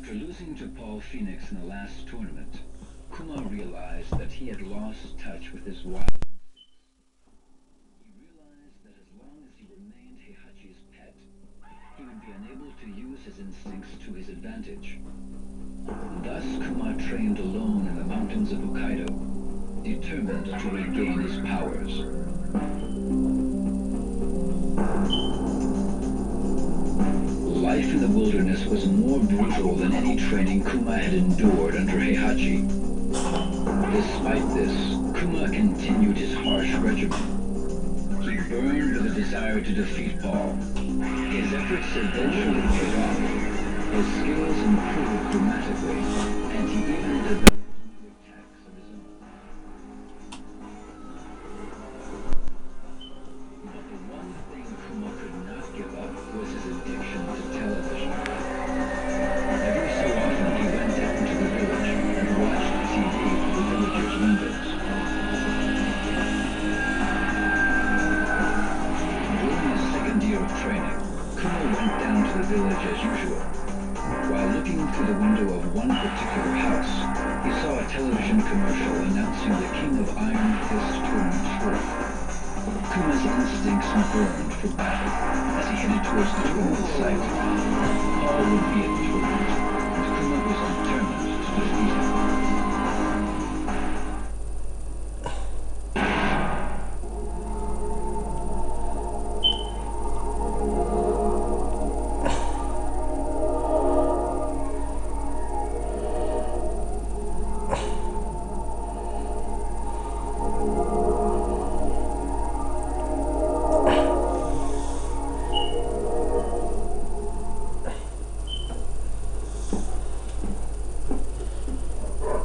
After losing to Paul Phoenix in the last tournament, Kuma realized that he had lost touch with his wild instincts. He realized that as long as he remained Heihachi's pet, he would be unable to use his instincts to his advantage. Thus Kuma trained alone in the mountains of Hokkaido, determined to regain his powers. Life in the wilderness was more brutal than any training Kuma had endured under Heihachi. Despite this, Kuma continued his harsh regimen. He burned with a desire to defeat Paul. His efforts eventually paid off. His skills improved dramatically, and he even developed new attacks of his own. But the one thing Kuma could not give up was his addiction to television. Every so often he went down to the village and watched TV through the villagers' windows. During his second year of training, Kuma went down to the village as usual. While looking through the window of one particular house, he saw a television commercial announcing the King of Iron Fist Tournament 4. Kuma's instincts burned for battle as he headed towards the tournament site. Paul would be at the tournament, and Kuma was determined to defeat him.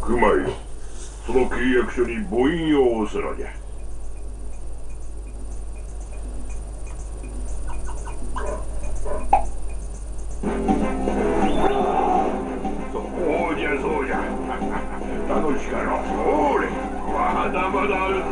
熊よ、その契約書に母印を押すのじゃ。そうじゃそうじゃ。他の力、ほれ、まだまだあるぞ。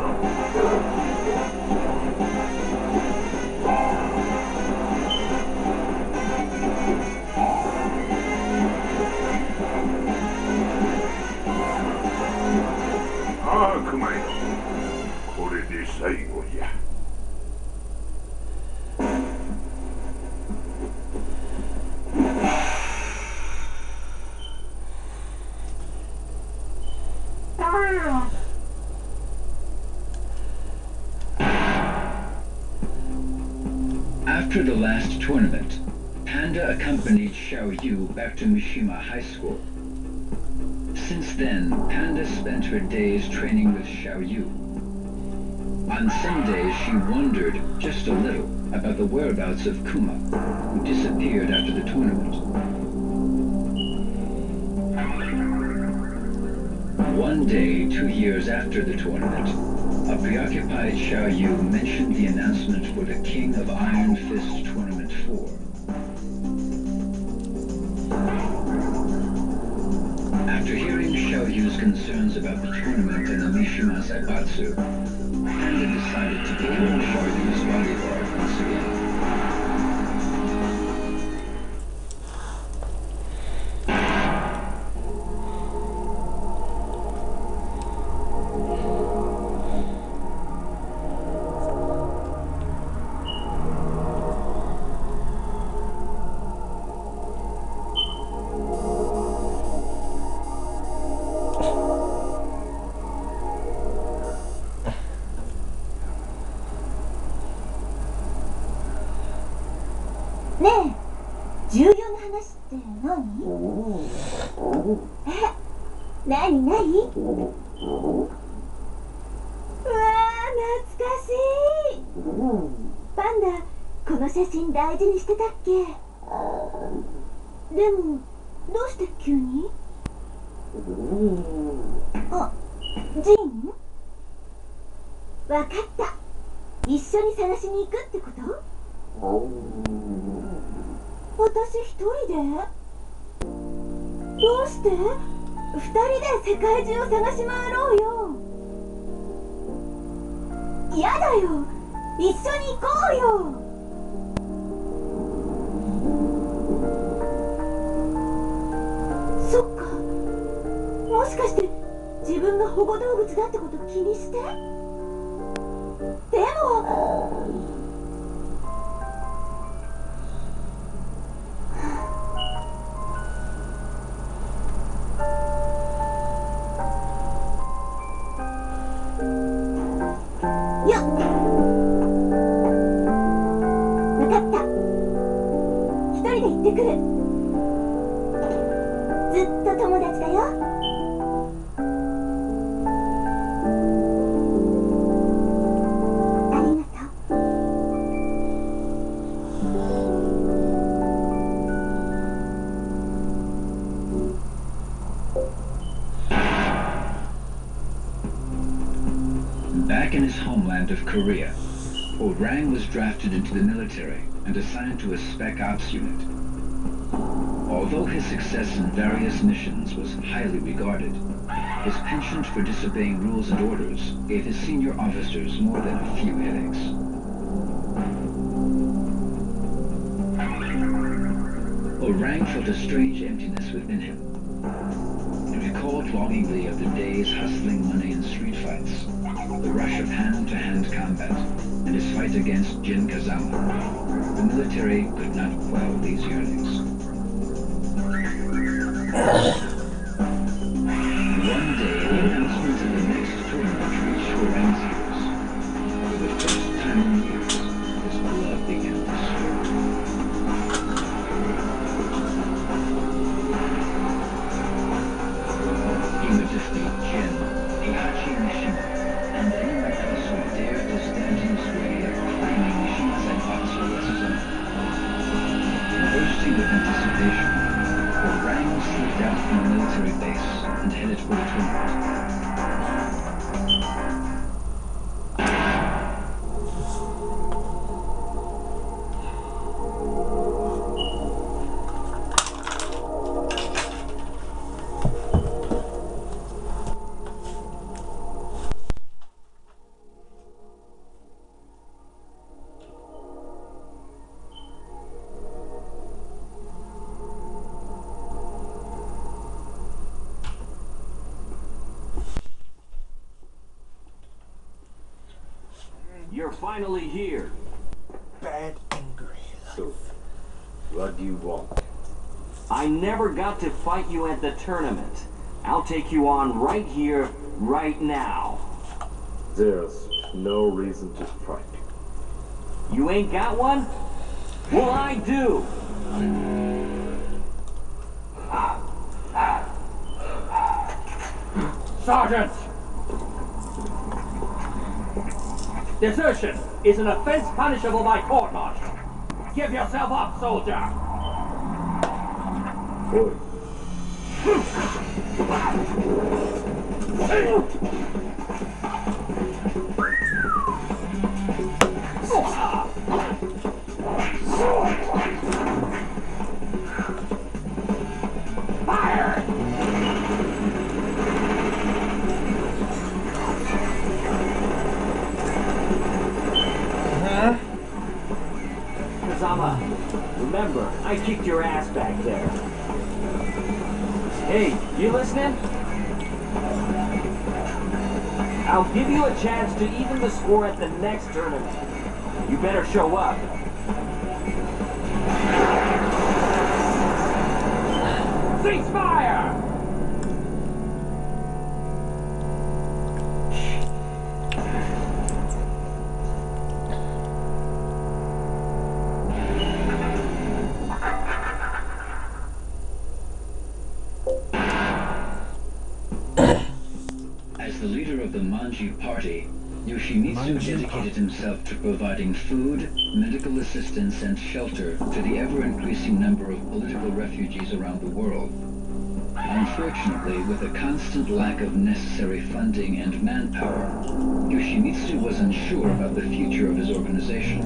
ああ、熊よ。これで最後じゃ。After the last tournament, Panda accompanied Xiaoyu back to Mishima High School. Since then, Panda spent her days training with Xiaoyu. On some days, she wondered just a little about the whereabouts of Kuma, who disappeared after the tournament. One day, 2 years after the tournament, a preoccupied Xiaoyu mentioned the announcement for the King of Iron Fist Tournament 4. After hearing Xiaoyu's concerns about the tournament and the Mishima Zaibatsu, Panda decided to become Xiaoyu's bodyguard once again.ねえ、重要な話って何？何？うわー、懐かしい。パンダ、この写真大事にしてたっけ？でも、どうして急に？あ、ジン？わかった。一緒に探しに行くってこと？私一人で？どうして？二人で世界中を探し回ろうよ。やだよ、一緒に行こうよ。そっか。もしかして自分が保護動物だってこと気にして？でもよっ、分かった。一人で行ってくる。ずっと友達だよ。ありがとう。Back in his homeland of Korea, Orang was drafted into the military and assigned to a Spec Ops unit. Although his success in various missions was highly regarded, his penchant for disobeying rules and orders gave his senior officers more than a few headaches. Orang felt a strange emptiness within him. He recalled longingly of the days hustling money in street fights, the rush of hand-to-hand combat, and his fight against Jin Kazama. The military could not quell these yearnings. One day, the announcement of the next tournament reached Orang's ears. For the first time in years, his blood began to stir. He would defeat Jin, Heihachi Mishima, and anyone else who dared to stand in his way of claiming Mishima's Zaibatsu as his own. Bursting with anticipation, Orang slipped out from the military base and headed for the tournament. You're finally here. Bad angry. So, what do you want? I never got to fight you at the tournament. I'll take you on right here, right now. There's no reason to fight. You ain't got one? Well, I do. Sergeant! Desertion is an offense punishable by court-martial. Give yourself up, soldier! Oi. Fire! Kazama, remember, I kicked your ass back there. Hey, you listening? I'll give you a chance to even the score at the next tournament. You better show up. Cease fire! As the leader of the Manji party, Yoshimitsu dedicated himself to providing food, medical assistance, and shelter to the ever-increasing number of political refugees around the world. Unfortunately, with a constant lack of necessary funding and manpower, Yoshimitsu was unsure about the future of his organization.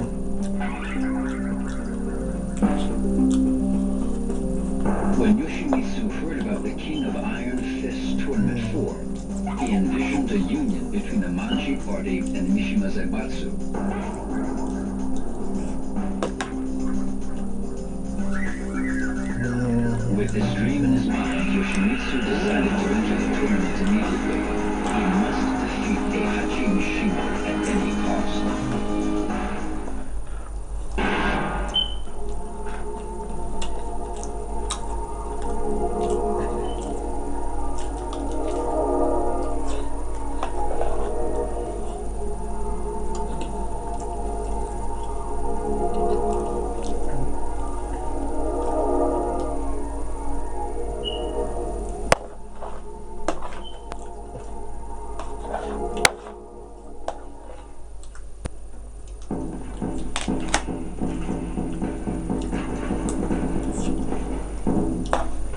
When Yoshimitsu heard about the King of Iron Fist Tournament 4, he envisioned a union between the Manji Party and Mishima Zaibatsu. With this dream in his mind, Yoshimitsu decided to enter the tournament immediately. He must defeat Heihachi Mishima at any cost.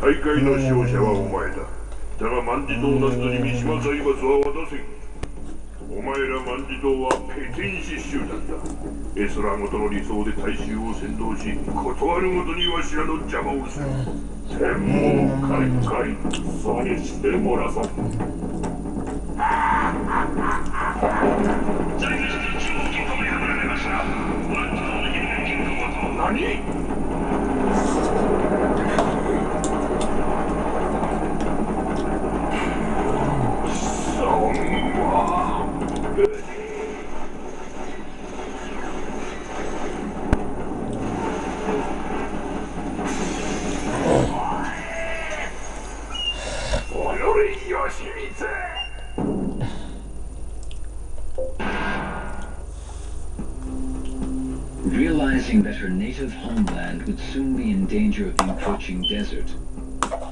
大会の勝者はお前だ。だが万事堂などに三島財閥は渡せん。お前ら万事堂はペテン師集団だ。エスラーごとの理想で大衆を先導し、断るごとにわしらの邪魔をする。天網開会、そうにしてもらそう。在日中央銀行に破られました。万事堂の有名銀行はと。何？Realizing that her native homeland would soon be in danger of the encroaching desert,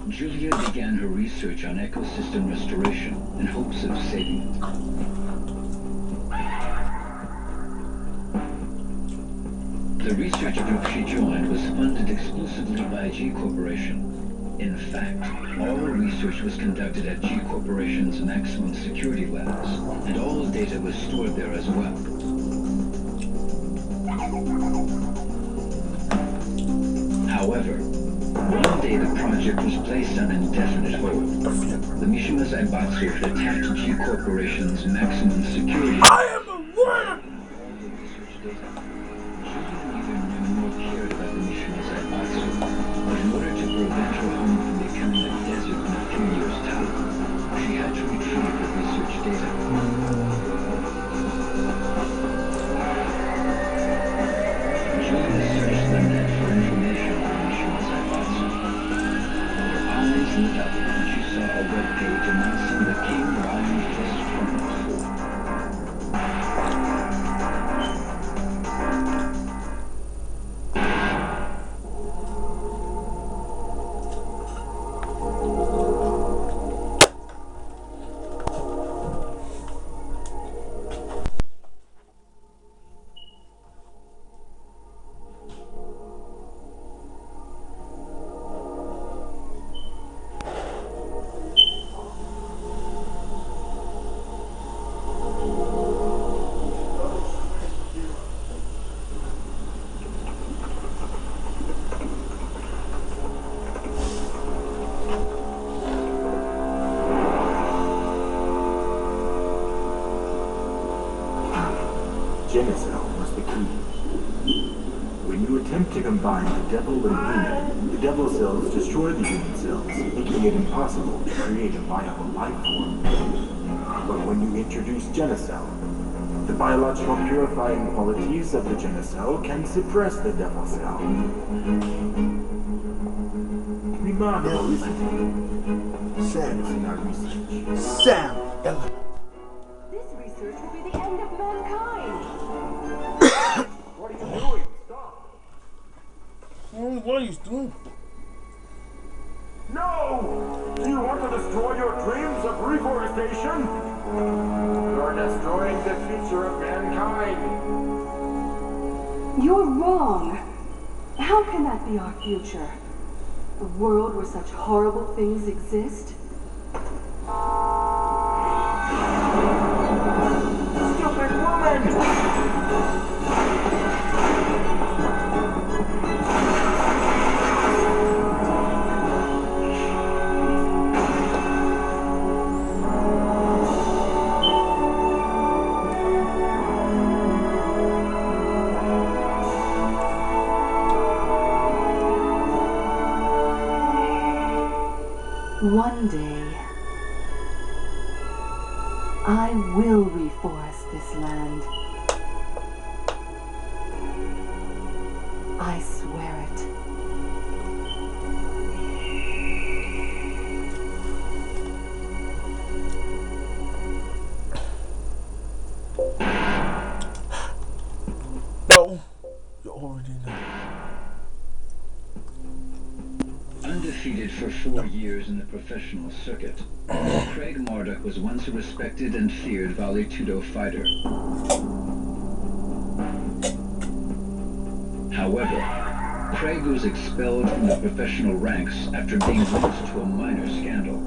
Julia began her research on ecosystem restoration in hopes of saving it. The research group she joined was funded exclusively by G Corporation. In fact, all research was conducted at G Corporation's maximum security labs, and all data was stored there as well. However, one day the project was placed on indefinite hold. The Mishima Zaibatsu had attacked G Corporation's maximum security. I am a worm! Julia neither knew nor cared about the Mishima Zaibatsu, but in order to prevent her home from becoming a desert in a few years' time, she had to retrieve the research data. Julia searched the net for information on Mishima Zaibatsu. Her eyes lit up when she saw a webpage announcing the King Ryan Trust Tournament. Genocell was the key. When you attempt to combine the devil and human, the devil cells destroy the human cells, making it impossible to create a viable life form. But when you introduce Genocell, the biological purifying qualities of the Genocell can suppress the devil cell. Remarkable, isn't it? Sam is in our research. Sam Element. This research will be the end of mankind. What are you doing? Stop! What are you doing? No! Do you want to destroy your dreams of reforestation? You're destroying the future of mankind. You're wrong. How can that be our future? A world where such horrible things exist? Stupid woman! One day, I will reforest this land. I swear it. No, you already know. Undefeated for 4 years in the professional circuit, Craig Marduk was once a respected and feared Vale Tudo fighter. However, Craig was expelled from the professional ranks after being linked to a minor scandal.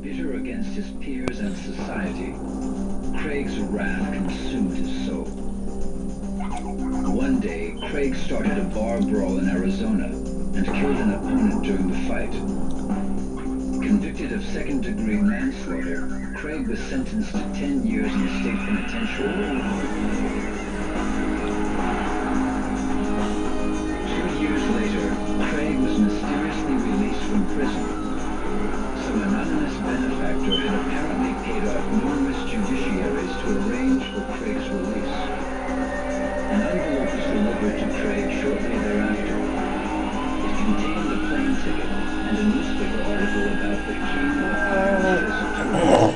Bitter against his peers and society, Craig's wrath consumed his soul. One day, Craig started a bar brawl in Arizona and killed an opponent during the fight. Convicted of second-degree manslaughter, Craig was sentenced to 10 years in the state penitentiary. 2 years later, Craig was mysteriously released from prison. Some anonymous benefactor had apparently paid off numerous judiciaries to arrange for Craig's release. An envelope was delivered to Craig shortly thereafter. It contained a plane ticket and a newspaper article about the king of Ireland's tour.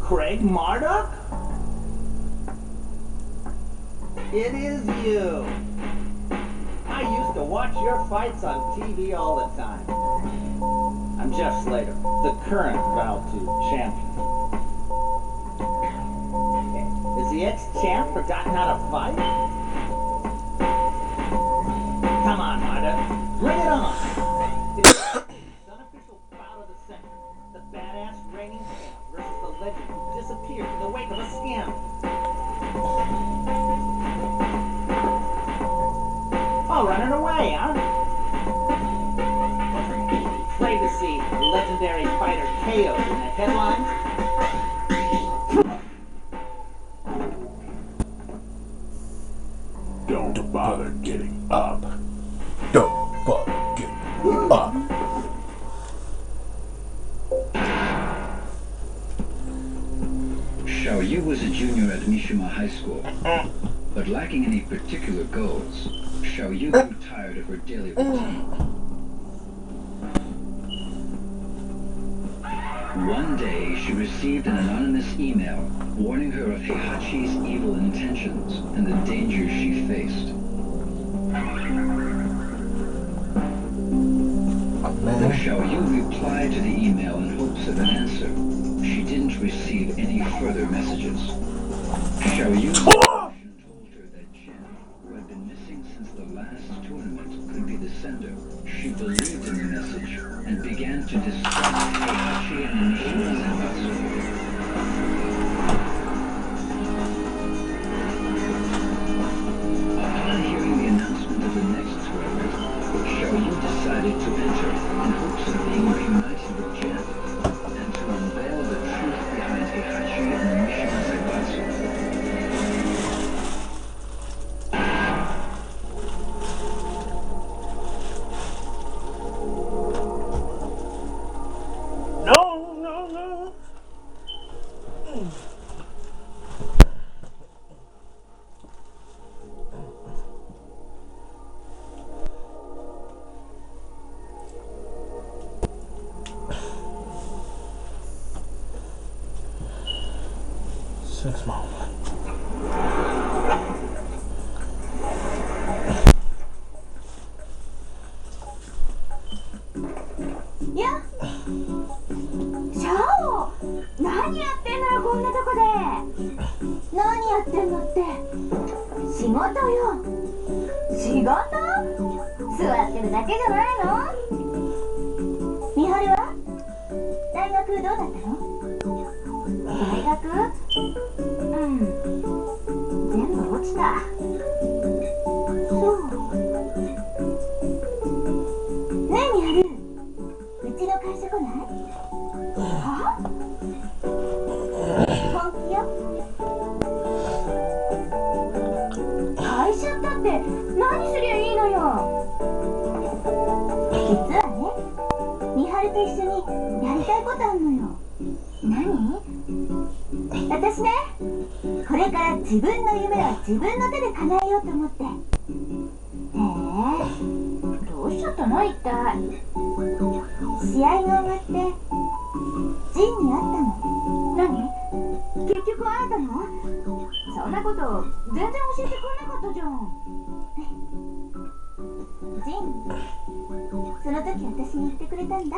Craig Marduk? It is you. I used to watch your fights on TV all the time. I'm Jeff Slater, the current Val 2 champion. Has the ex-champ forgotten how to fight? Come on, Marduk. Bring it on. It's an unofficial bout of the century. The badass reigning champ versus the legend who disappeared in the wake of a scam. Oh, running away, huh? Afraid to see legendary fighter KO'd in the headlines? Don't bother getting up. Don't bother getting up. Xiaoyu was a junior at Mishima High School, but lacking any particular goals, Xiaoyu grew tired of her daily routine. One day, she received an anonymous email warning her of Heihachi's evil intentions and the dangers she faced. Though Xiaoyu replied to the email in hopes of an answer, she didn't receive any further messages. Xiaoyu's intuition told her that Jin, who had been missing since the last tournament, could be the sender. She believed in the message and began to distrust Heihachi and Mishima Zaibatsu. Upon hearing the announcement of the next tournament, Xiaoyu decided to enter in hopes of being reunited with Jin and to unveil the truth behind Heihachi and Mishima Zaibatsu. No. 6 more.やシャオ、何やってんのよこんなとこで。だけじゃないの？美晴は大学どうだったの？大学？全部落ちた。そう。ねえ美晴、うちの会社来ない？は？本気よ。会社ったって何すりゃいいのよ。実はね、美晴と一緒にやりたいことあんのよ。何？私ね、これから自分の夢は自分の手で叶えようと思って。どうしちゃったの一体？試合が終わってジンに会ったの。何？結局会えたの？そんなこと全然教えてくれなかったじゃん。ジン、その時私に言ってくれたんだ。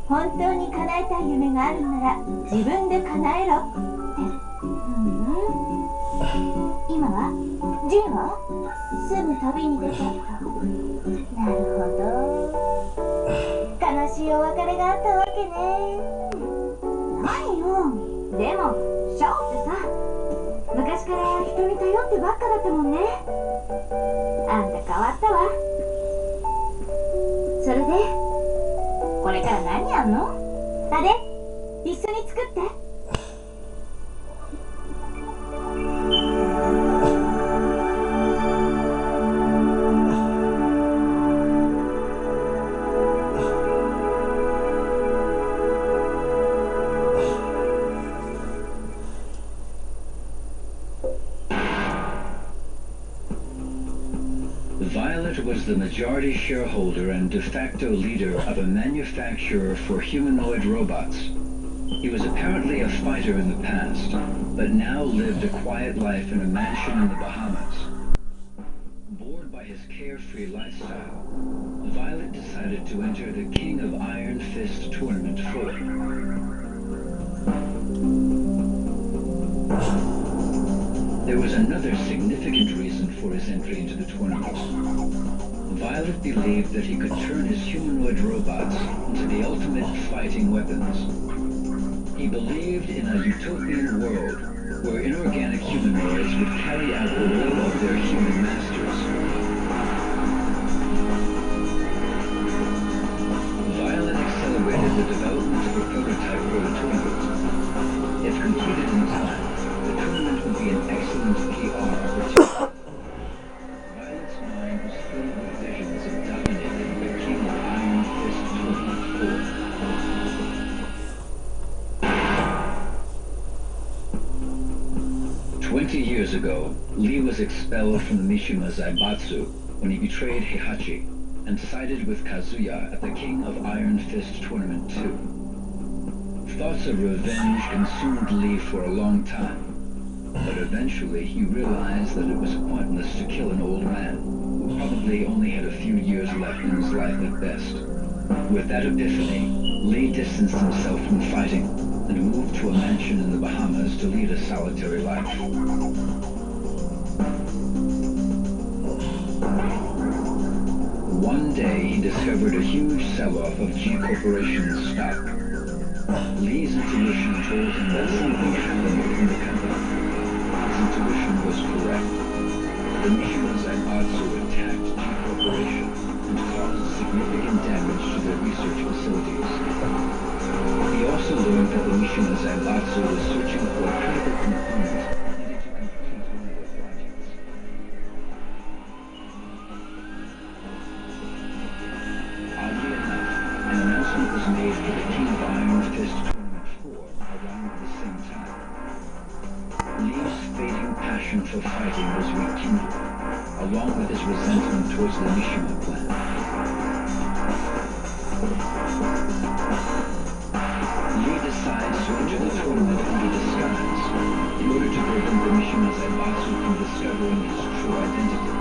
本当に叶えたい夢があるなら自分で叶えろって。今は？ジンは？すぐ旅に出ちゃった。なるほど。悲しいお別れがあったわけね。何よ。でもショーってさ、昔から人に頼ってばっかだったもんね。あんた変わったわ。それでこれから何やんの？あれ一緒に作って。Violet was the majority shareholder and de facto leader of a manufacturer for humanoid robots. He was apparently a fighter in the past, but now lived a quiet life in a mansion in the Bahamas. Bored by his carefree lifestyle, Violet decided to enter the King of Iron Fist Tournament 4. There was another significant reason for his entry into the tournament. Violet believed that he could turn his humanoid robots into the ultimate fighting weapons. He believed in a utopian world where inorganic humanoids would carry out the will of their human masters. Violet accelerated the development of a prototype for the tournament. If completed in time, the tournament would be an excellent PR opportunity. Violet's mind was filled with visions of dominating the King of Iron Fist Tournament 4. 20 years ago, Lee was expelled from the Mishima Zaibatsu when he betrayed Heihachi and sided with Kazuya at the King of Iron Fist Tournament 2. Thoughts of revenge consumed Lee for a long time. But eventually he realized that it was pointless to kill an old man, who probably only had a few years left in his life at best. With that epiphany, Lee distanced himself from fighting and moved to a mansion in the Bahamas to lead a solitary life. One day he discovered a huge sell-off of G Corporation's stock. Lee's intuition told him that something happened within the company. Intuition was correct. The Mishima Zaibatsu attacked G Corporation and caused significant damage to their research facilities. He also learned that the Mishima Zaibatsu was searching for a critical component needed to complete one of their projects. Oddly enough, an announcement was made for the King of Iron Fist Tournament 4 around the same time. Lee's fading passion for fighting was rekindled, along with his resentment towards the Mishima clan. Lee decides to enter the tournament under disguise, in order to prevent the Mishima Zaibatsu from discovering his true identity.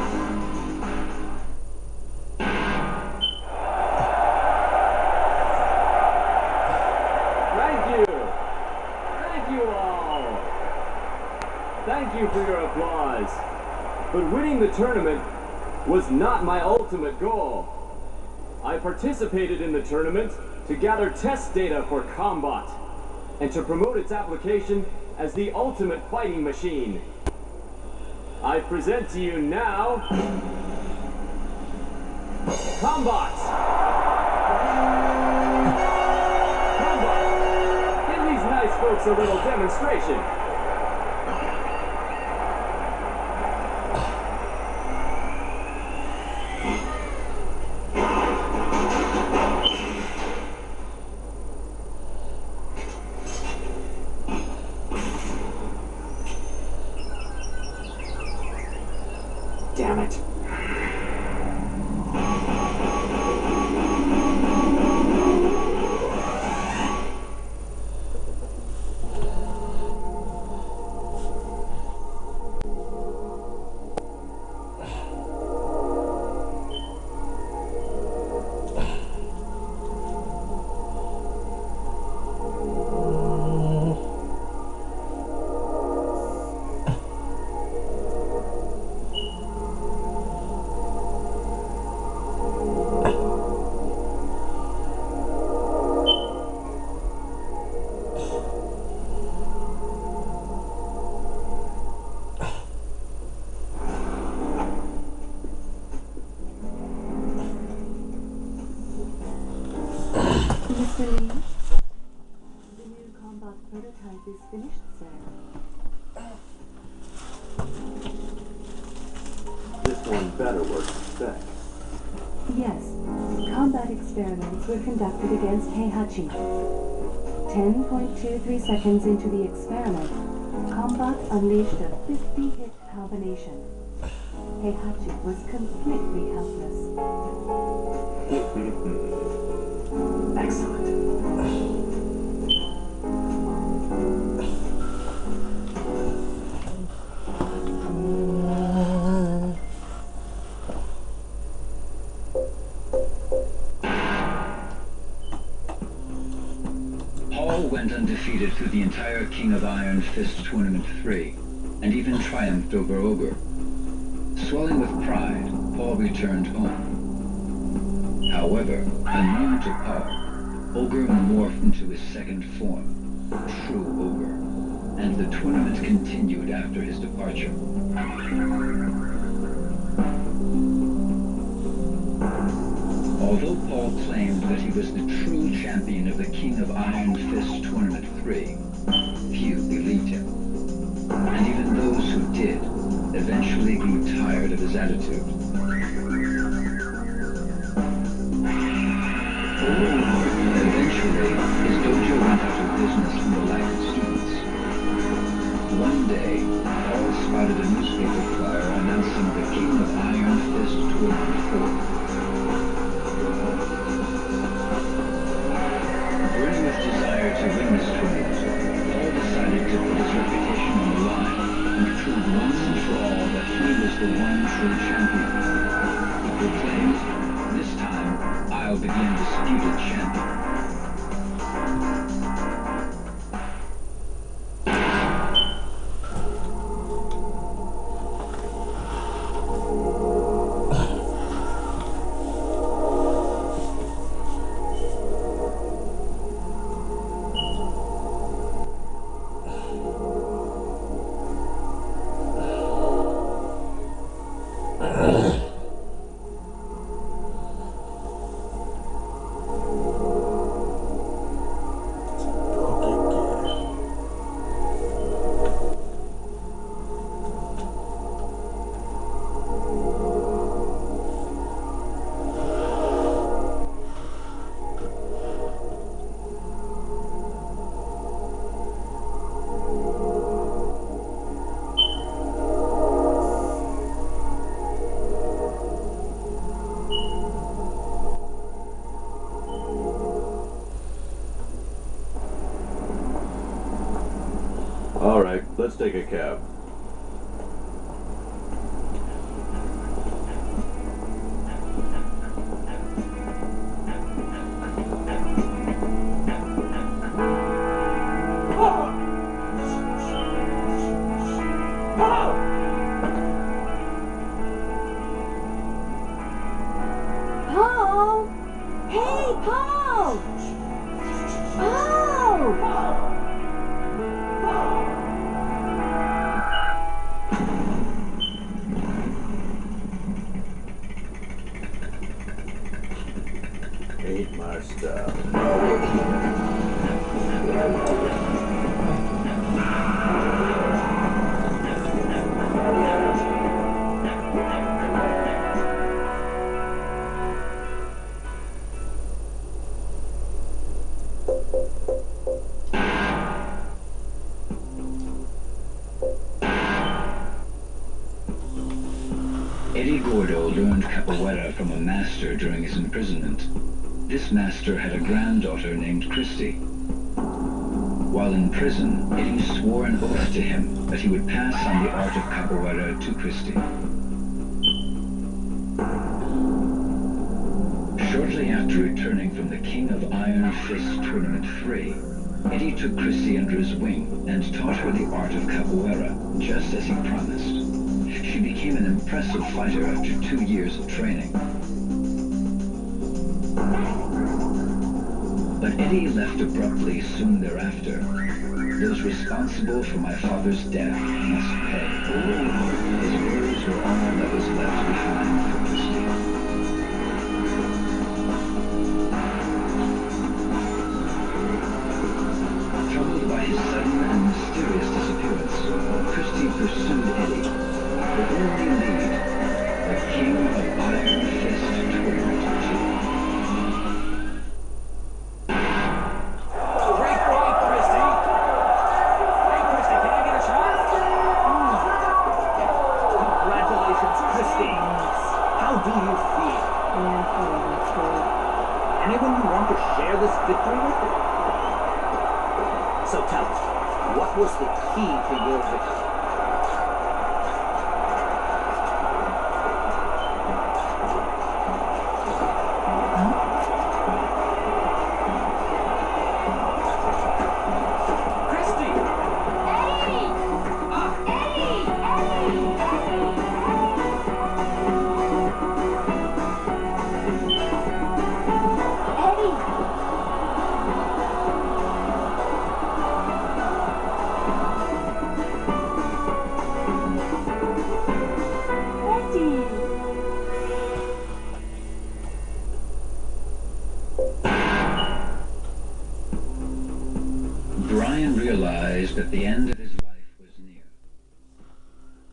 Thank you for your applause. But winning the tournament was not my ultimate goal. I participated in the tournament to gather test data for combat and to promote its application as the ultimate fighting machine. I present to you now Combat! Combat! Give these nice folks a little demonstration. Damn it. Mr. Lee, the new combat prototype is finished, sir. This one better work spec. Yes, combat experiments were conducted against Heihachi. 10.23 seconds into the experiment, combat unleashed a 50-hit combination. Heihachi was completely helpless. Excellent. Paul went undefeated through the entire King of Iron Fist Tournament 3, and even triumphed over Ogre. Swelling with pride, Paul returned home. However, unknown to Paul, Ogre morphed into his second form, True Ogre, and the tournament continued after his departure. Although Paul claimed that he was the true champion of the King of Iron Fist Tournament 3, few believed him. And even those who did eventually grew tired of his attitude. Eventually, his dojo went out of business from the lack of students. One day, Paul spotted a newspaper flyer announcing the King of Iron Fist Tournament 4. Burning with desire to win this tournament, Paul decided to put his reputation on the line and prove once and for all that he was the one true champion. He proclaimed, "This time, I'll be the undisputed champion." All right, let's take a cab. Eddie Gordo learned capoeira from a master during his imprisonment. This master had a granddaughter named Christy. While in prison, Eddie swore an oath to him that he would pass on the art of capoeira to Christy. Shortly after returning from the King of Iron Fist Tournament 3, Eddie took Christy under his wing and taught her the art of capoeira, just as he promised. She became an impressive fighter after 2 years of training. But Eddie left abruptly soon thereafter. Those responsible for my father's death must pay. His words were all that was left behind for Christy. Troubled by his sudden and mysterious disappearance, Christy pursued Eddie. The only lead, the King of Iron Fist Tournament 2. Anyone you want to share this victory with? So tell us, what was the key to your victory? Brian realized that the end of his life was near.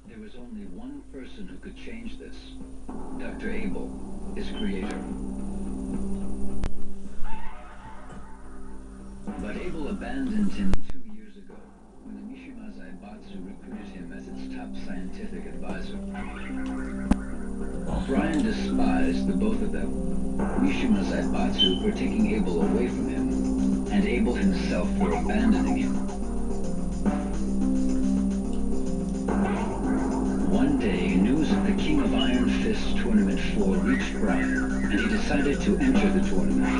There was only one person who could change this, Dr. Abel, his creator. But Abel abandoned him 2 years ago when the Mishima Zaibatsu recruited him as its top scientific advisor. Brian despised the both of them, Mishima Zaibatsu for taking Abel away from him, and Abel himself for abandoning him. One day, news of the King of Iron Fist Tournament 4 reached Brian, and he decided to enter the tournament.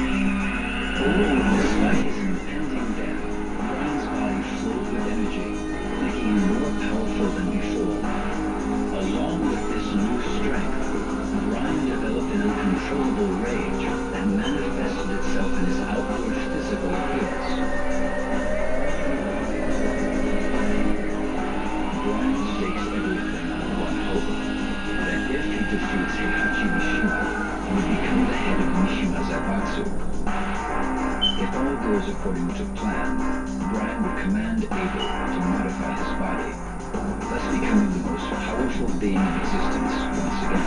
Despite his impending death, Brian's body flowed with energy, making him more powerful than before. Along with this new strength, Brian developed an uncontrollable rage that manifested itself in his outward physical appearance. Brian stakes everything on one hope, that if he defeats Heihachi Mishima, he would become the head of Mishima Zaibatsu. If all goes according to plan, Brian would command Abel to modify his body, thus becoming the most powerful being in existence once again.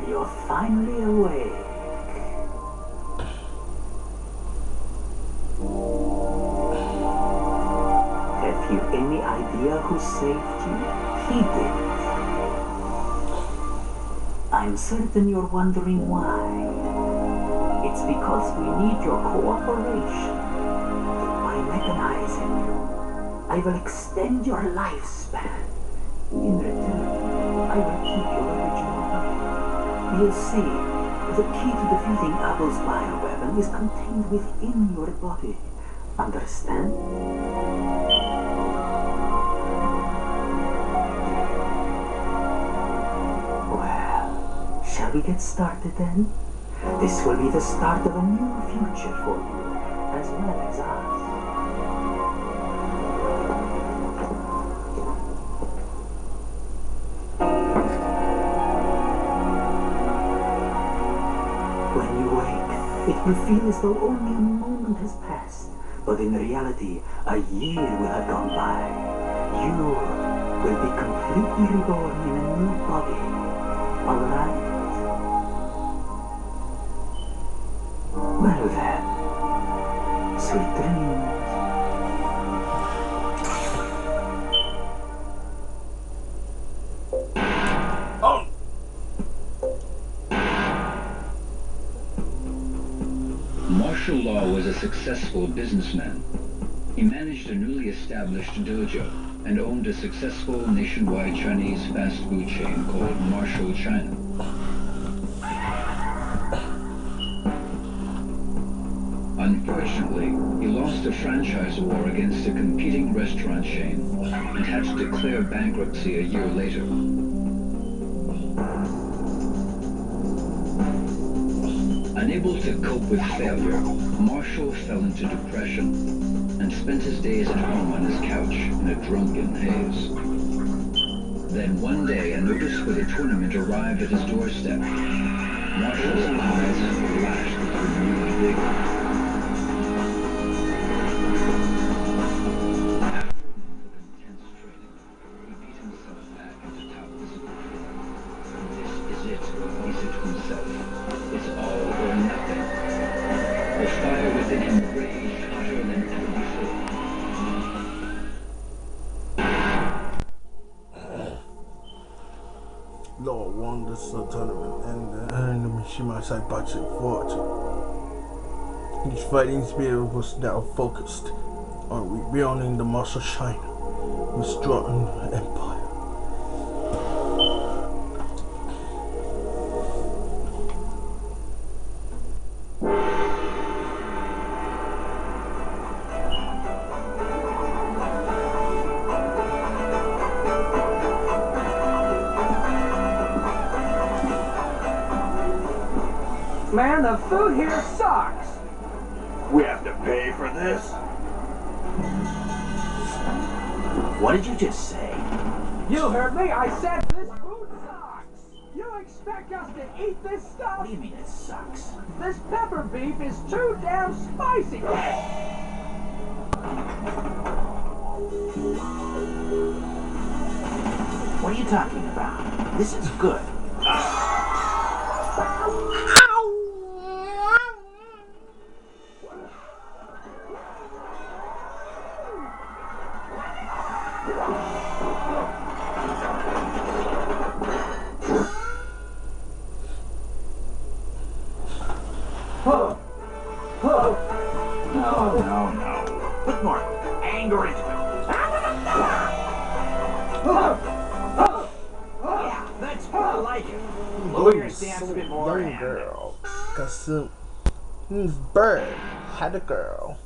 You're finally awake. Have you any idea who saved you? He did. I'm certain you're wondering why. It's because we need your cooperation. By mechanizing you, I will extend your lifespan. In return, I will keep your original body. You'll see, the key to defeating Abel's bioweapon is contained within your body. Understand? Well, we get started then? This will be the start of a new future for you, as well as us. When you wake, it will feel as though only a moment has passed, but in reality, a year will have gone by. You will be completely reborn in a new body. Alright? Well then, sweet dreams. Martial Law was a successful businessman. He managed a newly established dojo and owned a successful nationwide Chinese fast food chain called Martial China. Unfortunately, he lost a franchise war against a competing restaurant chain and had to declare bankruptcy a year later. Unable to cope with failure, Marshall fell into depression and spent his days at home on his couch in a drunken haze. Then one day, a notice for the tournament arrived at his doorstep. Marshall's eyes flashed with renewed vigor. Lord won this tournament and the Mishima budget fortune. His fighting spirit was now focused on rebuilding the Martial China, restoring the empire. Man, the food here sucks. We have to pay for this? What did you just say? You heard me. I said this food sucks. You expect us to eat this stuff? What do you mean it sucks? This pepper beef is too damn spicy. What are you talking about? This is good. No. Put more anger into it. Yeah, that's more like it. Lower your stance a bit more. Young girl, cause bird had a girl.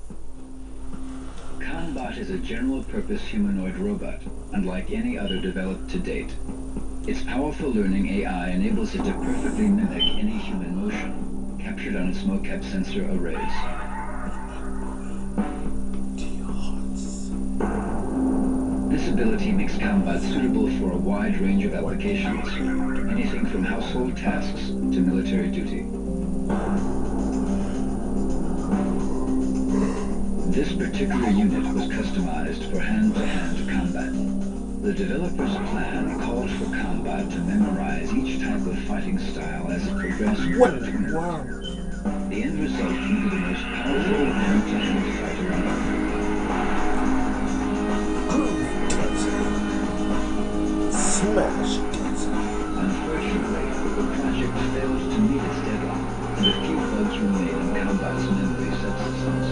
Kanbot is a general-purpose humanoid robot, unlike any other developed to date. Its powerful learning AI enables it to perfectly mimic any human motion, captured on its mocap sensor arrays. This ability makes Kanbot suitable for a wide range of applications, anything from household tasks to military duty. This particular unit was customized for hand-to-hand combat. The developer's plan called for Kanbot to memorize each type of fighting style as it progressed through the tournament. Wow. The end result can be the most powerful hand-to-hand fighter on Earth. Smash it. Unfortunately, the project failed to meet its deadline, and a few bugs remain in Kanbot's memory subsystems.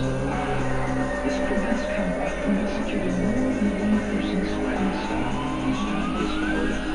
This prevents Kanbot from executing more than one person's fighting style each time he is powered up.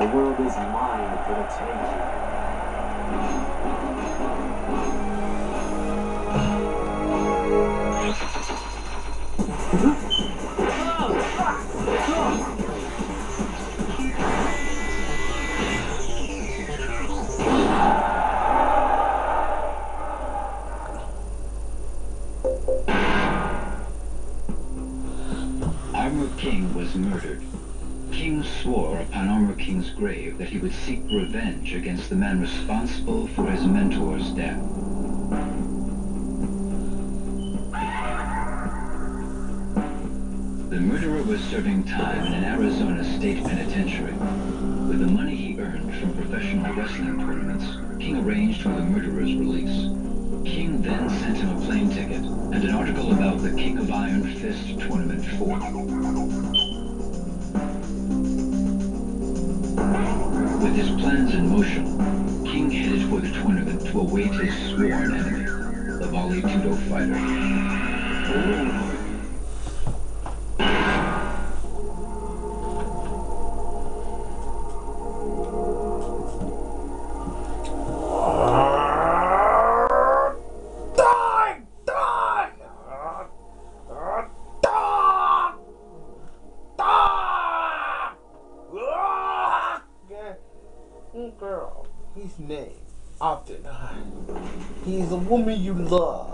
The world is mine for the taking. Armor King was murdered. King swore upon Armor King's grave that he would seek revenge against the man responsible for his mentor's death. The murderer was serving time in an Arizona state penitentiary. With the money he earned from professional wrestling tournaments, King arranged for the murderer's release. King then sent him a plane ticket and an article about the King of Iron Fist Tournament 4. With his plans in motion, King headed for the tournament to await his sworn enemy, the Volley Judo fighter. Girl, he's named often. He's a woman you love.